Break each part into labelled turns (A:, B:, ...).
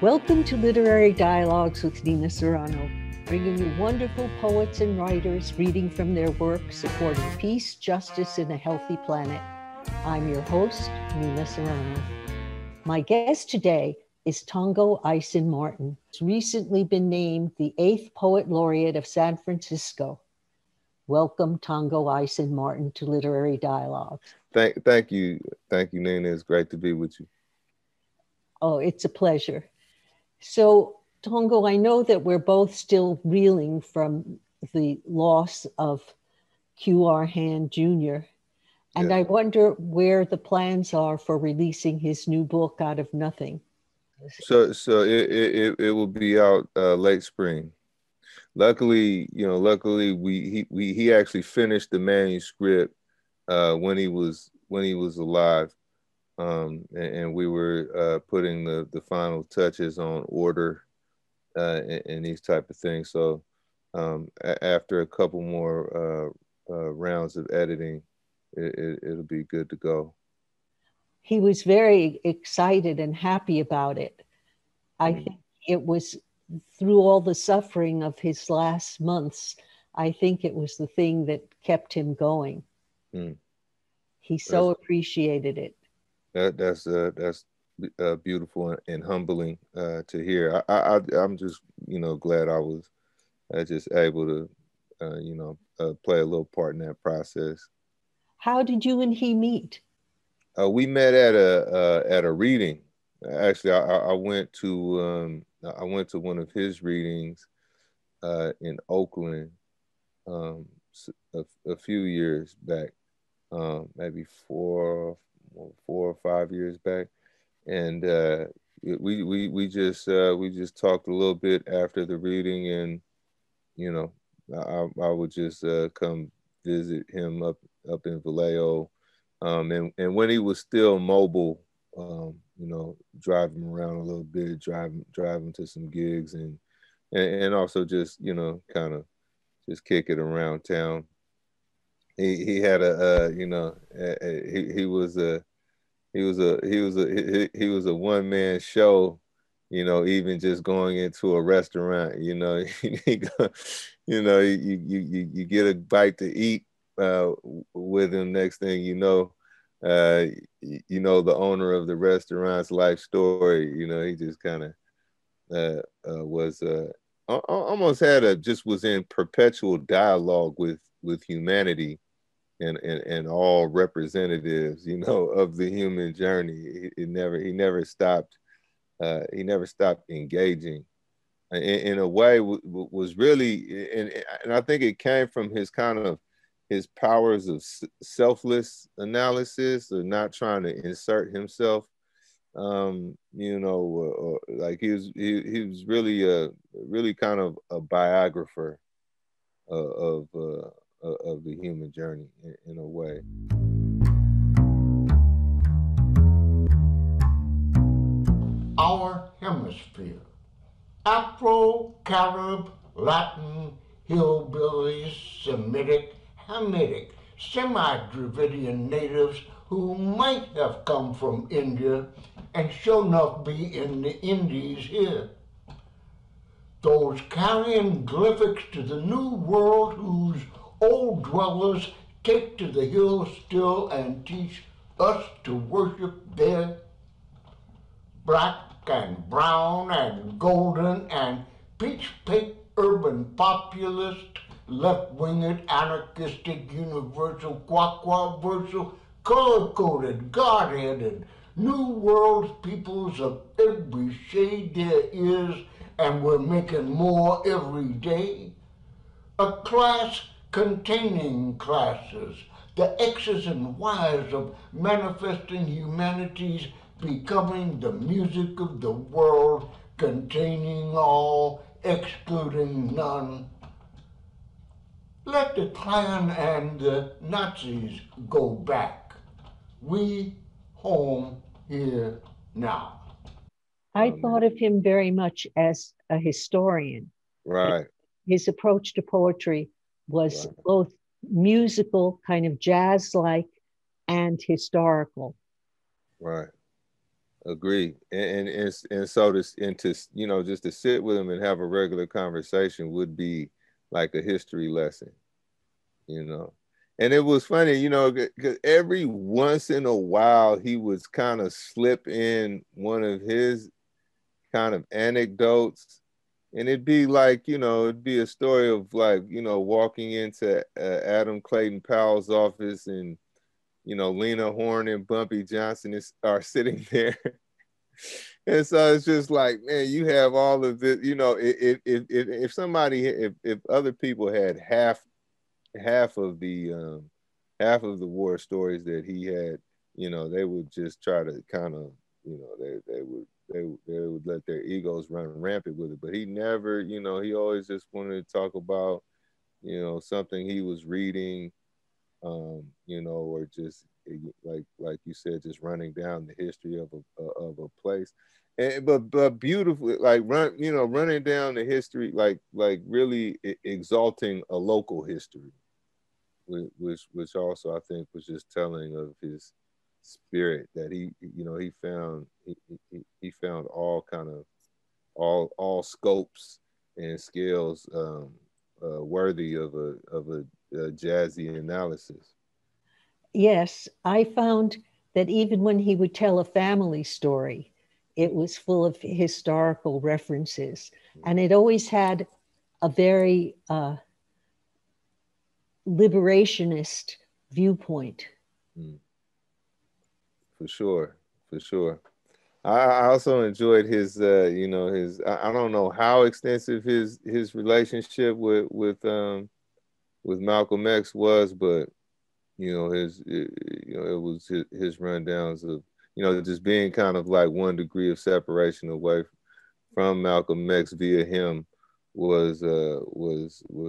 A: Welcome to Literary Dialogs with Nina Serrano, bringing you wonderful poets and writers reading from their work, supporting peace, justice, and a healthy planet. I'm your host, Nina Serrano. My guest today is Tongo Eisen-Martin. He's recently been named the 8th Poet Laureate of San Francisco. Welcome, Tongo Eisen-Martin, to Literary Dialogues.
B: Thank you, Nina. It's great to be with you.
A: Oh, it's a pleasure. So, Tongo, I know that we're both still reeling from the loss of Q.R. Hand Jr., and I wonder where the plans are for releasing his new book, Out of Nothing.
B: So it will be out late spring. Luckily, he actually finished the manuscript when he was alive. And we were putting the final touches on order and these type of things. So after a couple more rounds of editing, it'll be good to go.
A: He was very excited and happy about it. I think it was through all the suffering of his last months, I think it was the thing that kept him going. He so appreciated it.
B: That's beautiful and humbling to hear. I'm just glad I was just able to play a little part in that process.
A: How did you and he meet?
B: We met at a reading. Actually, I went to one of his readings in Oakland a few years back, maybe 4 or 5 years back, and we just talked a little bit after the reading, and I would just come visit him up in Vallejo, and when he was still mobile, drive him around a little bit, drive him to some gigs, and also just kind of just kick it around town. He had he was a one-man show, even just going into a restaurant, you get a bite to eat with him. Next thing the owner of the restaurant's life story, he just kind of was almost was in perpetual dialogue with humanity and all representatives, of the human journey. He never stopped engaging. In a way, was really, and I think it came from his powers of selfless analysis, or not trying to insert himself. Like he was really kind of a biographer of the human journey in a way.
C: Our hemisphere. Afro-Carib, Latin, hillbillies, Semitic, Hamitic, semi-Dravidian natives who might have come from India and sure enough be in the Indies here. Those carrying glyphics to the new world whose old dwellers take to the hills still and teach us to worship there. Black and brown and golden and peach-pink urban populist, left-winged, anarchistic, universal, quack-versal, color-coded, God-headed, new world peoples of every shade there is, and we're making more every day. A class containing classes, the X's and Y's of manifesting humanity's becoming the music of the world, containing all, excluding none. Let the Klan and the Nazis go back. We home here now.
A: I thought of him very much as a historian.
B: Right.
A: his approach to poetry was
B: Right.
A: both musical, kind of jazz-like, and historical.
B: Right. Agree. And so to just to sit with him and have a regular conversation would be like a history lesson, you know. And it was funny, because every once in a while he would kind of slip in one of his kind of anecdotes, and it'd be like, it'd be a story of like, walking into Adam Clayton Powell's office, and Lena Horne and Bumpy Johnson are sitting there. And so it's just like, man, you have all of this, if somebody, if other people had half of the war stories that he had, they would just try to kind of, they would let their egos run rampant with it. But he never, he always just wanted to talk about, something he was reading, or just like you said, just running down the history of a place, and but beautifully, like running down the history, like really exalting a local history, which also I think was just telling of his spirit, that he found all kind of all scopes and scales worthy of a jazzy analysis.
A: Yes, I found that even when he would tell a family story, it was full of historical references. And it always had a very liberationist viewpoint.
B: For sure, for sure. I also enjoyed his, I don't know how extensive his relationship with Malcolm X was, but it was his rundowns of, just being kind of like 1 degree of separation away from Malcolm X via him was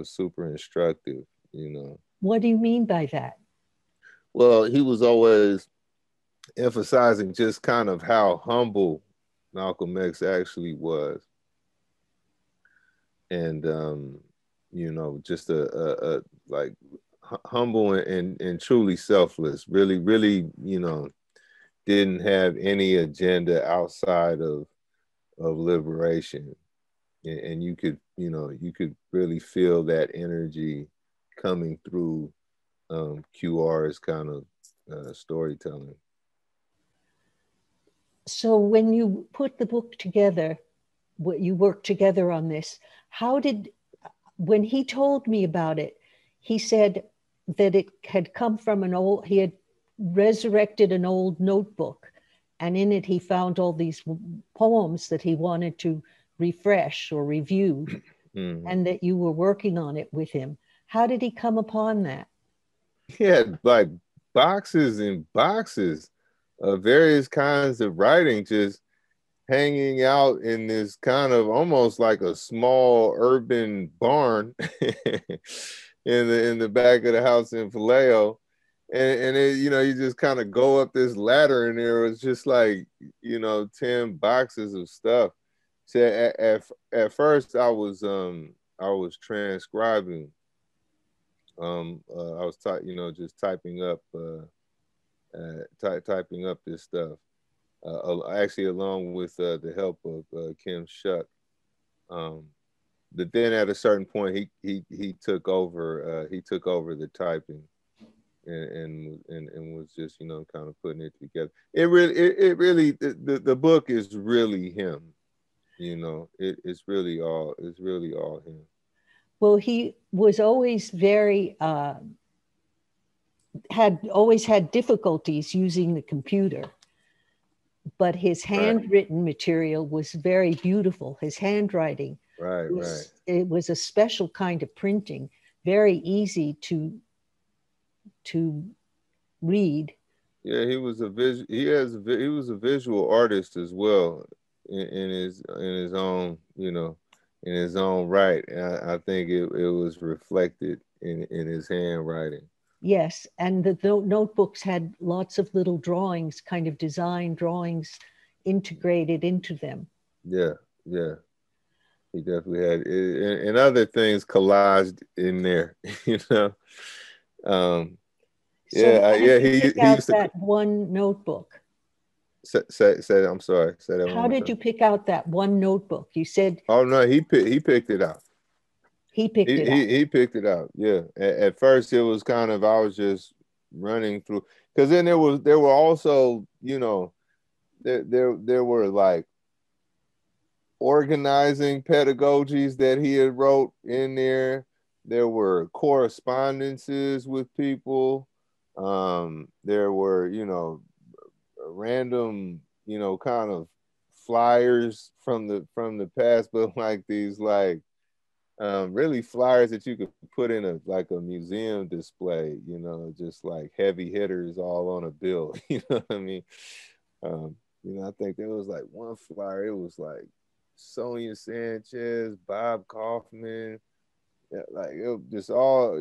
B: super instructive.
A: What do you mean by that?
B: Well, he was always emphasizing just kind of how humble Malcolm X actually was, and just a like humble and truly selfless. Really, really, didn't have any agenda outside of liberation, and you could really feel that energy coming through QR's kind of storytelling.
A: So when you put the book together, what you worked together on this, when he told me about it, he said that it had come from he had resurrected an old notebook, and in it he found all these poems that he wanted to refresh or review, and that you were working on it with him. How did he come upon that?
B: He had like boxes and boxes of various kinds of writing just hanging out in this kind of almost like a small urban barn in the back of the house in Vallejo. And it, you just kind of go up this ladder, and there was just like, 10 boxes of stuff. So at first I was transcribing. I was just typing up this stuff. Actually, along with the help of Kim Shuck. But then at a certain point, he took over. He took over the typing, and was just kind of putting it together. It really the book is really him. It's really all him.
A: Well, he was always had always had difficulties using the computer, but his handwritten material was very beautiful. His handwriting, it was a special kind of printing, very easy to read.
B: Yeah, he was a visual artist as well, in his own in his own right. And I think it was reflected in his handwriting.
A: Yes, and the notebooks had lots of little drawings, kind of design drawings integrated into them.
B: Yeah, yeah. He definitely had, and other things collaged in there, you know. Um,
A: So how did
B: yeah.
A: you pick
B: He
A: out
B: used to
A: that one notebook?
B: say. I'm sorry. Say that one
A: How
B: more
A: did
B: time.
A: you pick out that one notebook? You said
B: Oh no, he picked it out.
A: he picked it out.
B: He picked it out. Yeah. At first, it was kind of I was just running through because then there were also there were like organizing pedagogies that he had wrote in there. There were correspondences with people. There were random kind of flyers from the past, but like these like really flyers that you could put in a museum display, just like heavy hitters all on a bill. You know what I mean? I think there was like one flyer, it was like Sonia Sanchez, Bob Kaufman, like it was just all,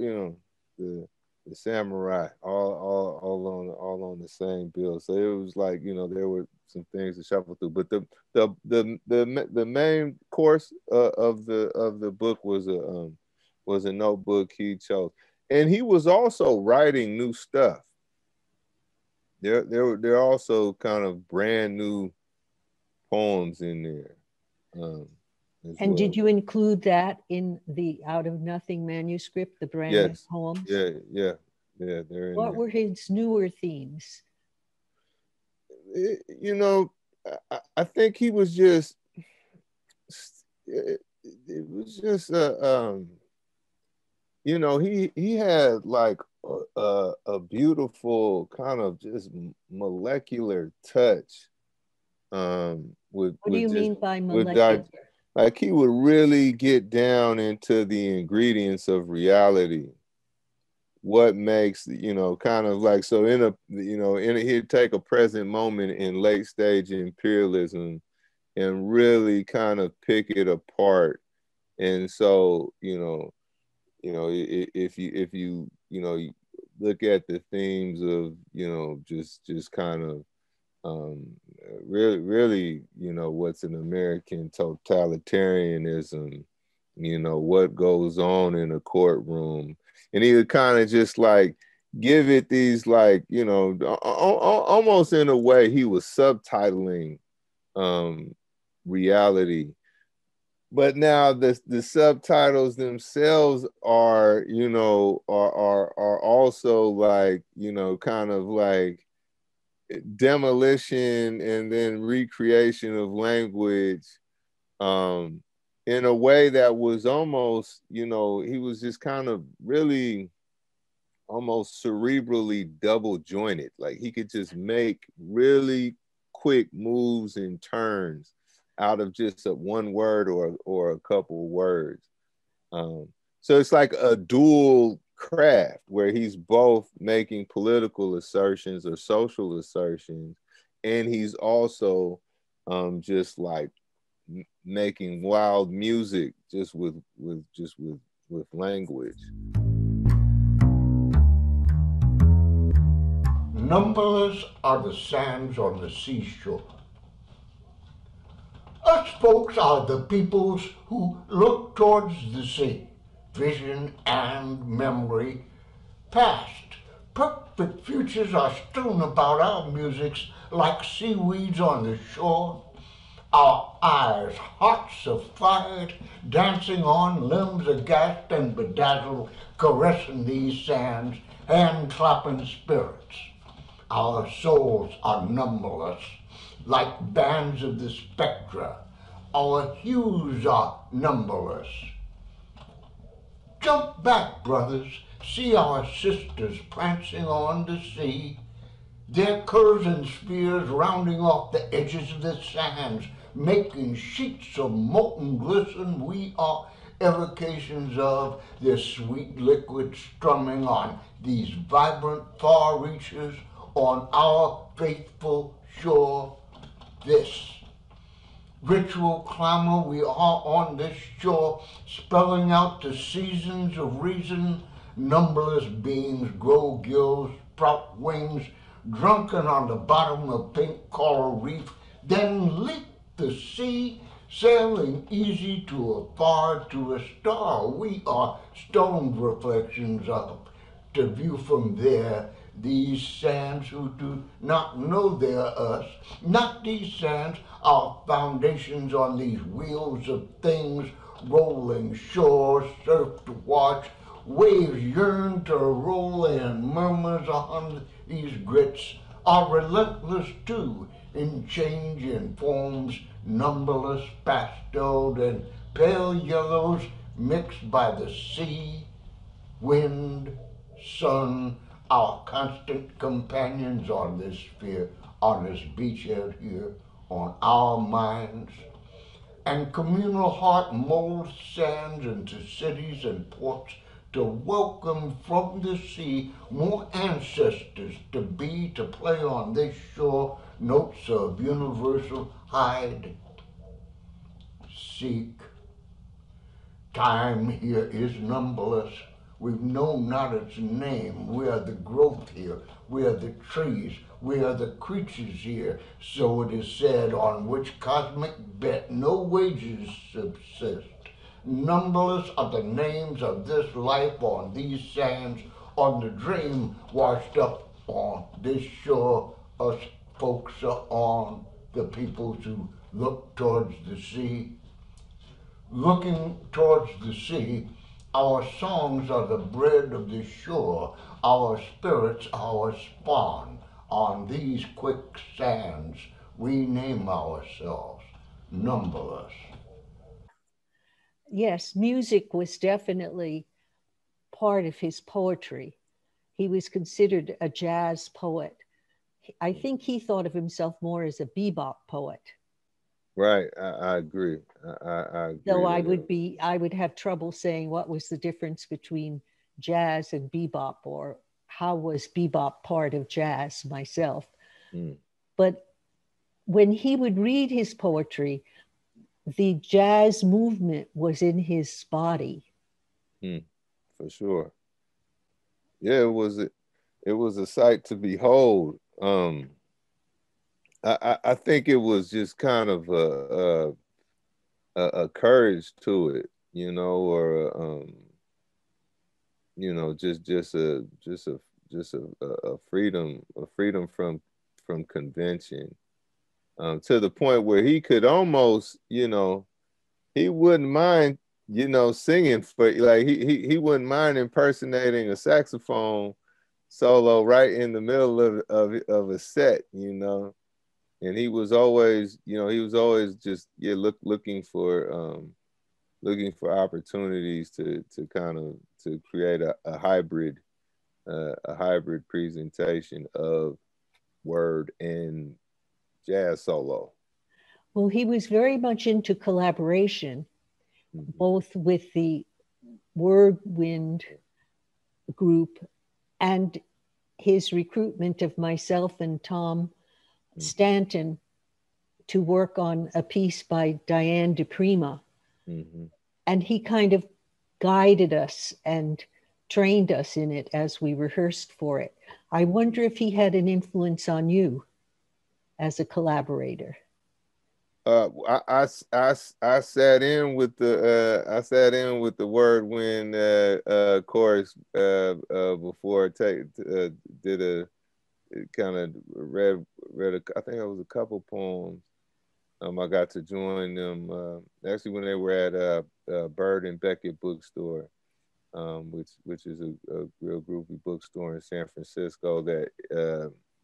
B: the samurai all on the same bill. So it was like, there were some things to shuffle through. But the main course of the book was a notebook he chose. And he was also writing new stuff. There are also kind of brand new poems in there.
A: And
B: Well.
A: did you include that in the Out of Nothing manuscript, the brand new
B: Yes.
A: poems?
B: Yeah. They're in
A: What
B: there.
A: were his newer themes?
B: I think he was just. It was just he had like a beautiful kind of just molecular touch.
A: What do you mean by
B: with
A: molecular?
B: like he would really get down into the ingredients of reality. What makes kind of like so he'd take a present moment in late stage imperialism and really kind of pick it apart. And so if you look at the themes of just kind of really what's an American totalitarianism, what goes on in a courtroom, and he would kind of just like give it these like almost in a way he was subtitling reality. But now the subtitles themselves are are also like kind of like demolition and then recreation of language in a way that was almost he was just kind of really almost cerebrally double jointed. Like he could just make really quick moves and turns out of just one word or a couple words. So it's like a dual craft where he's both making political assertions or social assertions, and he's also just like making wild music just with language.
C: Numberless are the sands on the seashore. Us folks are the peoples who look towards the sea, vision and memory past. Perfect futures are strewn about our musics like seaweeds on the shore. Our eyes, hearts afire, dancing on, limbs aghast and bedazzled, caressing these sands, hand-clapping spirits. Our souls are numberless, like bands of the spectra. Our hues are numberless. Jump back, brothers, see our sisters prancing on the sea, their curves and spheres rounding off the edges of the sands, making sheets of molten glisten we are evocations of their sweet liquid strumming on these vibrant far reaches on our faithful shore. This ritual clamor we are on this shore, spelling out the seasons of reason. Numberless beings grow gills, sprout wings, drunken on the bottom of pink coral reef, then leap the sea, sailing easy to afar to a star. We are stone reflections up to view from there these sands who do not know they're us. Not these sands, our foundations on these wheels of things, rolling shore, surf to watch, waves yearn to roll in, murmurs on these grits are relentless too, in change in forms, numberless, pasteled and pale yellows mixed by the sea, wind, sun, our constant companions on this sphere, on this beachhead here, on our minds. And communal heart molds sands into cities and ports to welcome from the sea more ancestors to be, to play on this shore notes of universal hide, seek. Time here is numberless. We've known not its name. We are the growth here. We are the trees. We are the creatures here. So it is said, on which cosmic bet no wages subsist. Numberless are the names of this life on these sands, on the dream washed up on this shore. Us folks are on, the peoples who look towards the sea. Looking towards the sea, our songs are the bread of the shore, our spirits our spawn. On these quicksands we name ourselves, numberless.
A: Yes, music was definitely part of his poetry. He was considered a jazz poet. I think he thought of himself more as a bebop poet.
B: Right, I agree. I
A: Though
B: agree
A: I would have trouble saying what was the difference between jazz and bebop, or how was bebop part of jazz myself.
B: Mm.
A: But when he would read his poetry, the jazz movement was in his body.
B: For sure. Yeah, it was a sight to behold. I think it was just kind of a courage to it, you know, or you know, just a freedom from convention, to the point where he could almost, you know, he wouldn't mind, you know, singing for, like, he wouldn't mind impersonating a saxophone solo right in the middle of a set, you know. And he was always, you know, he was always just, yeah, looking for opportunities to kind of to create a hybrid presentation of word and jazz solo.
A: Well, he was very much into collaboration, both with the Word Wind group and his recruitment of myself and Tom Stanton to work on a piece by Diane DePrima. And he kind of guided us and trained us in it as we rehearsed for it. I wonder if he had an influence on you as a collaborator.
B: I sat in with the Word Wind chorus before did a kind of read I think it was a couple poems. I got to join them actually when they were at Bird and Beckett bookstore, which is a real groovy bookstore in San Francisco that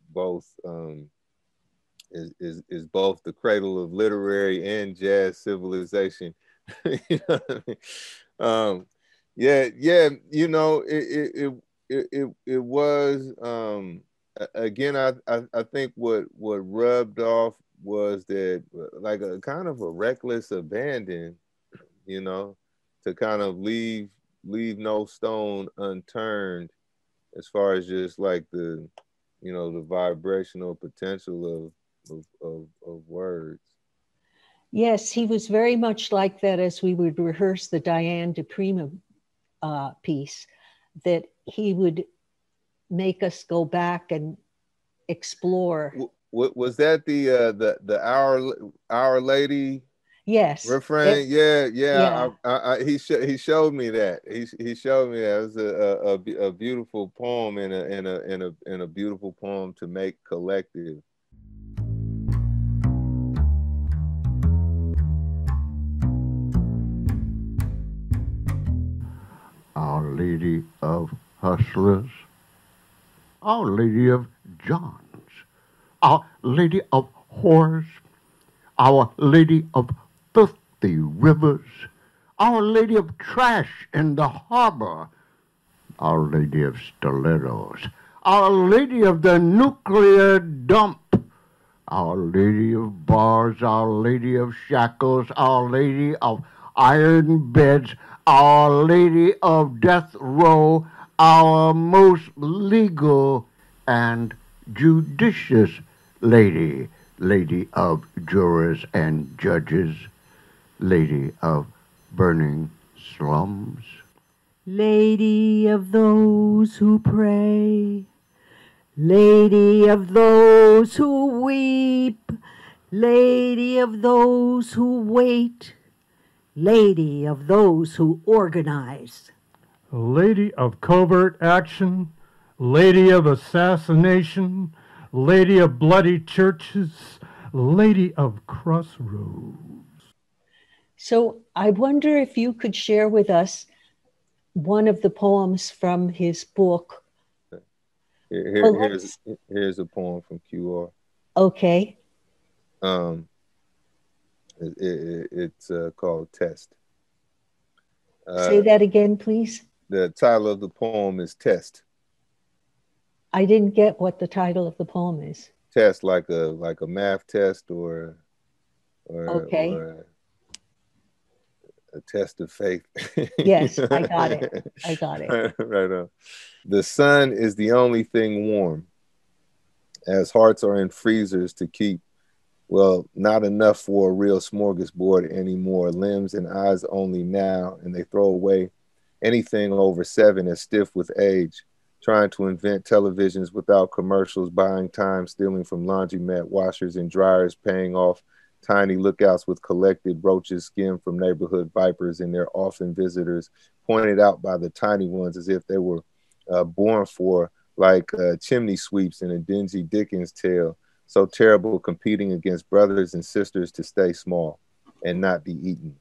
B: both is both the cradle of literary and jazz civilization. You know what I mean? Yeah. You know, it was again. I think what rubbed off was that, like, a kind of a reckless abandon. You know, to kind of leave no stone unturned as far as just like the, you know, the vibrational potential of words.
A: Yes, he was very much like that as we would rehearse the Diane DePrima piece, that he would make us go back and explore.
B: Was that the Our Lady?
A: Yes.
B: Refrain, yeah, yeah.
A: Yeah.
B: He showed me that. He showed me that. It was a beautiful poem and a beautiful poem to make collective.
C: Our Lady of Hustlers, Our Lady of Johns, Our Lady of Horrors, Our Lady of Filthy Rivers, Our Lady of Trash in the Harbor, Our Lady of Stilettos, Our Lady of the Nuclear Dump, Our Lady of Bars, Our Lady of Shackles, Our Lady of Iron Beds, Our Lady of Death Row, our most legal and judicious Lady, Lady of Jurors and Judges, Lady of Burning Slums.
A: Lady of those who pray, Lady of those who weep, Lady of those who wait, Lady of those who organize.
D: Lady of covert action, Lady of assassination, Lady of bloody churches, Lady of crossroads.
A: So I wonder if you could share with us one of the poems from his book.
B: Here's a poem from QR.
A: Okay.
B: It's called Test.
A: Say that again, please.
B: The title of the poem is Test.
A: I didn't get what the title of the poem is.
B: Test, like a math test or
A: Okay.
B: or a test of faith.
A: Yes, I got it. I got it.
B: Right on. The sun is the only thing warm, as hearts are in freezers to keep. Well, not enough for a real smorgasbord anymore. Limbs and eyes only now, and they throw away anything over 7 as stiff with age. Trying to invent televisions without commercials, buying time, stealing from laundromat washers and dryers, paying off tiny lookouts with collected roaches skimmed from neighborhood vipers and their often visitors, pointed out by the tiny ones as if they were born for, like chimney sweeps in a dingy Dickens tale. So terrible, competing against brothers and sisters to stay small and not be eaten.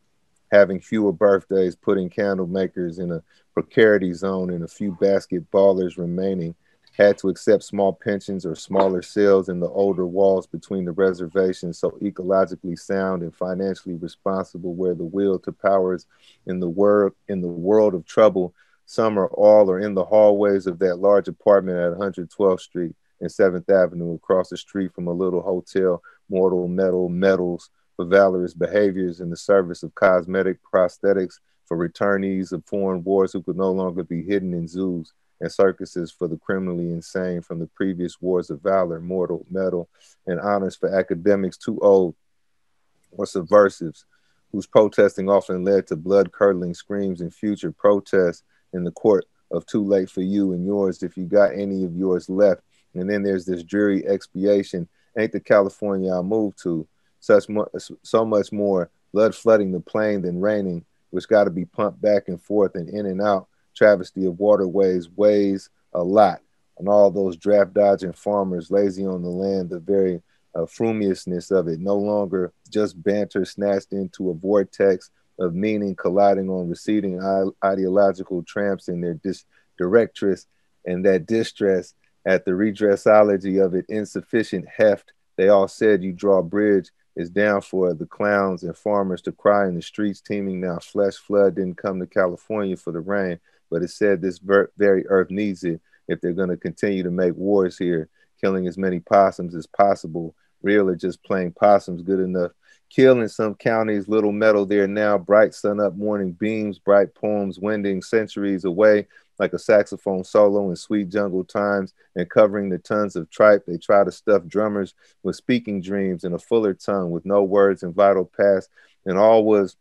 B: Having fewer birthdays, putting candle makers in a precarity zone and a few basketballers remaining, had to accept small pensions or smaller cells in the older walls between the reservations, so ecologically sound and financially responsible, where the will to powers in the world of trouble, some or all are in the hallways of that large apartment at 112th Street and 7th Avenue, across the street from a little hotel, mortal metal medals for valorous behaviors in the service of cosmetic prosthetics for returnees of foreign wars who could no longer be hidden in zoos, and circuses for the criminally insane from the previous wars of valor, mortal metal, and honors for academics too old or subversives, whose protesting often led to blood-curdling screams and future protests in the court of too late for you and yours if you got any of yours left. And then there's this dreary expiation, ain't the California I moved to, so much more blood flooding the plain than raining, which got to be pumped back and forth and in and out. Travesty of waterways weighs a lot on all those draft dodging farmers lazy on the land, the very frumiousness of it, no longer just banter snatched into a vortex of meaning colliding on receding ideological tramps and their directress, and that distress at the redressology of it insufficient heft. They all said you draw bridge is down for the clowns and farmers to cry in the streets teeming now. Flesh flood didn't come to California for the rain, but it said this very earth needs it if they're going to continue to make wars here, killing as many possums as possible. Real or just plain possums good enough. Kill in some counties, little metal there now, bright sun up morning beams, bright poems wending centuries away like a saxophone solo in sweet jungle times, and covering the tons of tripe. They try to stuff drummers with speaking dreams and a fuller tongue with no words and vital past, and all was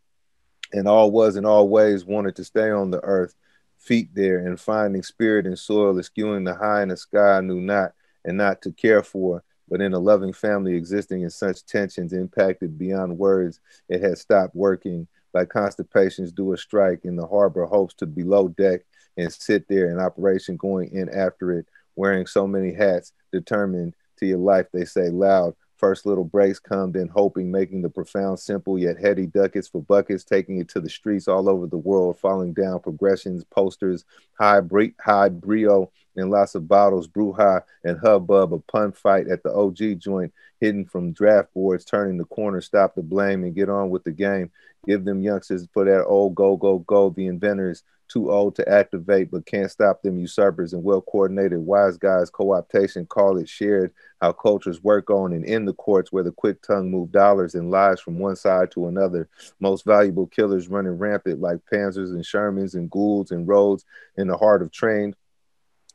B: and always wanted to stay on the earth, feet there, and finding spirit and soil, eschewing the high in the sky, knew not and not to care for, But in a loving family existing in such tensions, impacted beyond words, it had stopped working. Like constipations do a strike in the harbor, hopes to below deck and sit there in operation going in after it, wearing so many hats, determined to your life, they say loud. First little breaks come, then hoping, making the profound simple yet heady ducats for buckets, taking it to the streets all over the world, falling down progressions, posters, high brio, and lots of bottles, brouhaha and hubbub, a pun fight at the OG joint, hidden from draft boards, turning the corner, stop the blame, and get on with the game. Give them youngsters for that old go, go, go, the inventors, too old to activate, but can't stop them usurpers and well coordinated wise guys, co-optation, call it shared, how cultures work on and in the courts where the quick tongue move dollars and lives from one side to another. Most valuable killers running rampant like Panzers and Shermans and Goulds and Rhodes in the heart of trained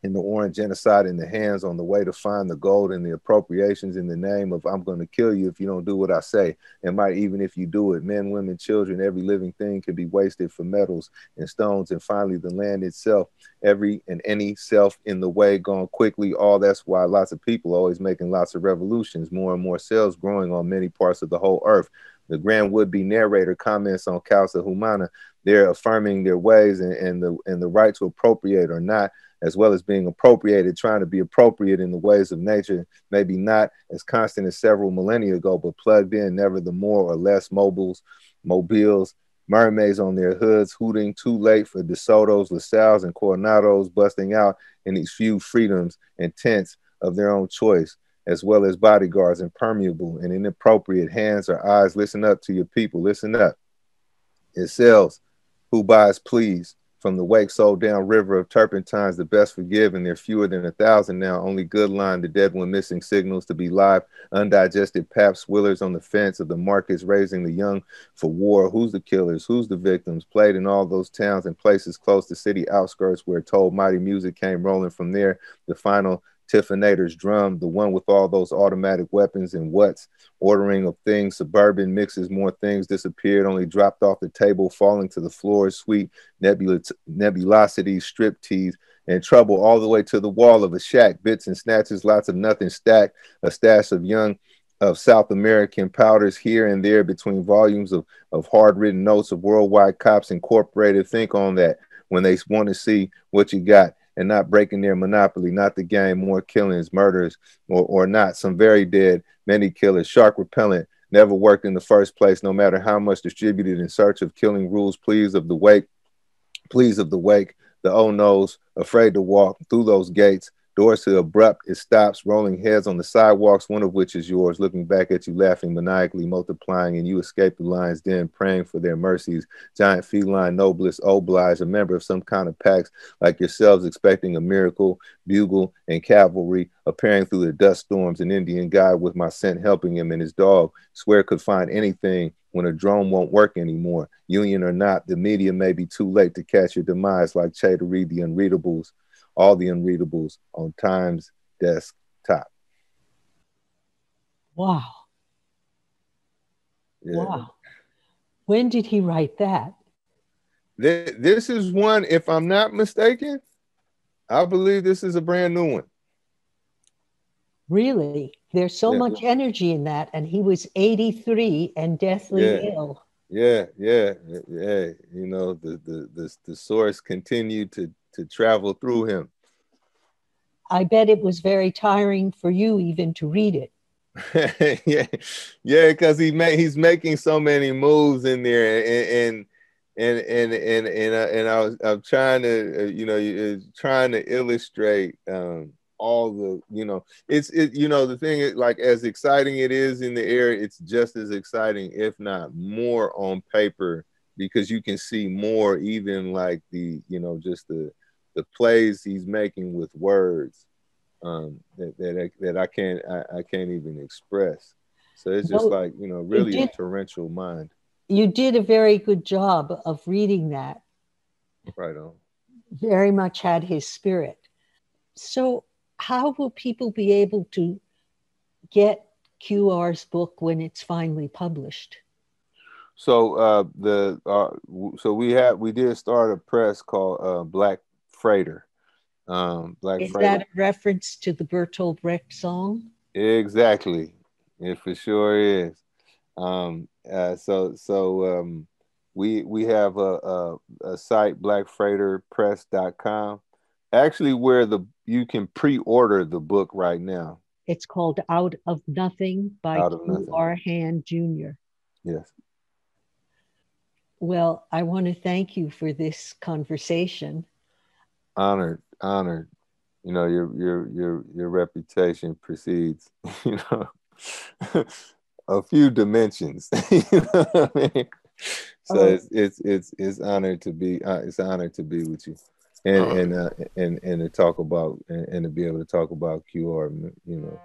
B: in the orange genocide in the hands on the way to find the gold and the appropriations in the name of I'm going to kill you if you don't do what I say. And might even if you do it, men, women, children, every living thing can be wasted for metals and stones. And finally, the land itself, every and any self in the way gone quickly. All that's why lots of people always making lots of revolutions, more and more cells growing on many parts of the whole earth. The grand would-be narrator comments on Causa Humana. They're affirming their ways and the right to appropriate or not, as well as being appropriated, trying to be appropriate in the ways of nature, maybe not as constant as several millennia ago, but plugged in, never the more or less mobiles, mermaids on their hoods, hooting too late for DeSoto's, LaSalle's, and Coronados, busting out in these few freedoms and tents of their own choice, as well as bodyguards, impermeable and inappropriate hands or eyes. Listen up to your people, listen up. It sells. Who buys, please? From the wake sold down river of turpentines, the best forgive, and they're fewer than 1,000 now. Only good line, the dead one missing signals to be live. Undigested pap swillers on the fence of the markets, raising the young for war. Who's the killers? Who's the victims? Played in all those towns and places close to city outskirts where told mighty music came rolling from there. The final Tiffinator's drum, the one with all those automatic weapons and what's ordering of things, suburban mixes, more things disappeared, only dropped off the table, falling to the floor, sweet nebulosity, strip tease, and trouble all the way to the wall of a shack, bits and snatches, lots of nothing stacked, a stash of South American powders here and there between volumes of hard-written notes of worldwide cops incorporated. Think on that when they want to see what you got and not breaking their monopoly, not the game, more killings, murders, or not, some very dead, many killers, shark repellent, never worked in the first place, no matter how much distributed in search of killing rules, pleas of the wake, the oh-no's, afraid to walk through those gates, doors to abrupt, it stops, rolling heads on the sidewalks, one of which is yours, looking back at you, laughing maniacally, multiplying, and you escape the lion's den, praying for their mercies, giant feline noblest, oblige, a member of some kind of packs, like yourselves, expecting a miracle, bugle, and cavalry, appearing through the dust storms, an Indian guy with my scent helping him and his dog, swear could find anything when a drone won't work anymore, union or not, the media may be too late to catch your demise, like Che to read the unreadables, all the unreadables on Time's desktop.
A: Wow.
B: Yeah.
A: Wow. When did he write that?
B: This is one, if I'm not mistaken, I believe this is a brand new one.
A: Really? There's so much energy in that. And he was 83 and deathly ill.
B: Yeah. You know, the source continued to travel through him.
A: I bet it was very tiring for you even to read it.
B: Because he's making so many moves in there, and I'm trying to trying to illustrate all the the thing is, like, as exciting it is in the air, it's just as exciting, if not more, on paper, because you can see more, even like just the plays he's making with words that I can't even express. So it's just really a torrential mind.
A: You did a very good job of reading that.
B: Right on.
A: Very much had his spirit. So how will people be able to get QR's book when it's finally published?
B: So we did start a press called Black Freighter.
A: Is that a reference to the Bertolt Brecht song?
B: Exactly. It for sure is. We have a site, blackfreighterpress.com, actually where you can pre-order the book right now.
A: It's called Out of Nothing by
B: Out of
A: Q.
B: nothing.
A: R. Hand Jr.
B: Yes.
A: Well, I want to thank you for this conversation.
B: Honored, honored. You know, your reputation precedes, you know, a few dimensions. You know what I mean? So
A: Oh,
B: it's honored to be it's an honor to be with you, and to talk about and to be able to talk about QR. You know.